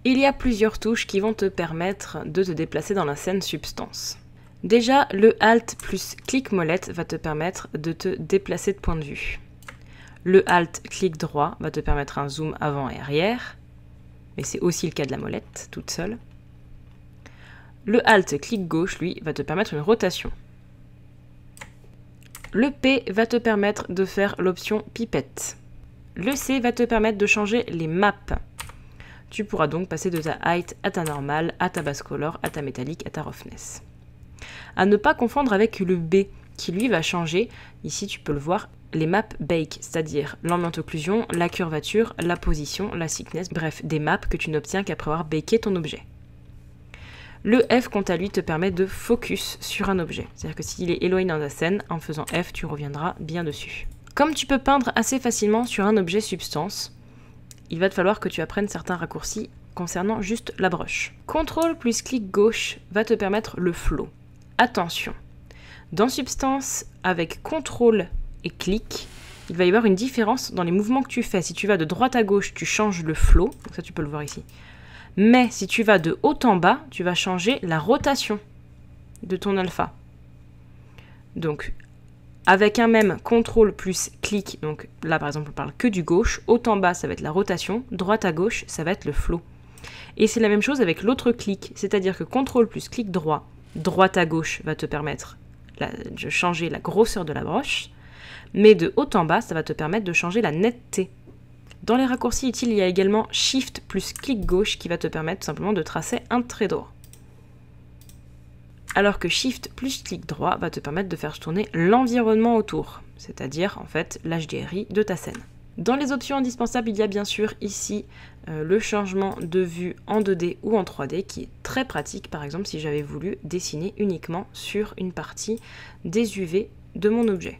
Il y a plusieurs touches qui vont te permettre de te déplacer dans la scène Substance. Déjà, le Alt plus clic molette va te permettre de te déplacer de point de vue. Le Alt clic droit va te permettre un zoom avant et arrière, mais c'est aussi le cas de la molette toute seule. Le Alt clic gauche, lui, va te permettre une rotation. Le P va te permettre de faire l'option pipette. Le C va te permettre de changer les maps. Tu pourras donc passer de ta height à ta normale, à ta basse color, à ta métallique, à ta roughness. À ne pas confondre avec le B, qui lui va changer, ici tu peux le voir, les maps bake, c'est-à-dire l'ambient occlusion, la curvature, la position, la thickness, bref, des maps que tu n'obtiens qu'après avoir baké ton objet. Le F, quant à lui, te permet de focus sur un objet, c'est-à-dire que s'il est éloigné dans ta scène, en faisant F, tu reviendras bien dessus. Comme tu peux peindre assez facilement sur un objet substance, il va te falloir que tu apprennes certains raccourcis concernant juste la brush. CTRL plus clic gauche va te permettre le flow. Attention, dans Substance, avec CTRL et clic, il va y avoir une différence dans les mouvements que tu fais. Si tu vas de droite à gauche, tu changes le flow, donc ça tu peux le voir ici. Mais si tu vas de haut en bas, tu vas changer la rotation de ton alpha. Donc, avec un même CTRL plus clic, donc là par exemple on parle que du gauche, haut en bas ça va être la rotation, droite à gauche ça va être le flow. Et c'est la même chose avec l'autre clic, c'est-à-dire que CTRL plus clic droit, droite à gauche va te permettre de changer la grosseur de la broche, mais de haut en bas ça va te permettre de changer la netteté. Dans les raccourcis utiles, il y a également Shift plus clic gauche qui va te permettre tout simplement de tracer un trait droit. Alors que Shift plus clic droit va te permettre de faire tourner l'environnement autour, c'est-à-dire en fait l'HDRI de ta scène. Dans les options indispensables, il y a bien sûr ici le changement de vue en 2D ou en 3D qui est très pratique, par exemple si j'avais voulu dessiner uniquement sur une partie des UV de mon objet.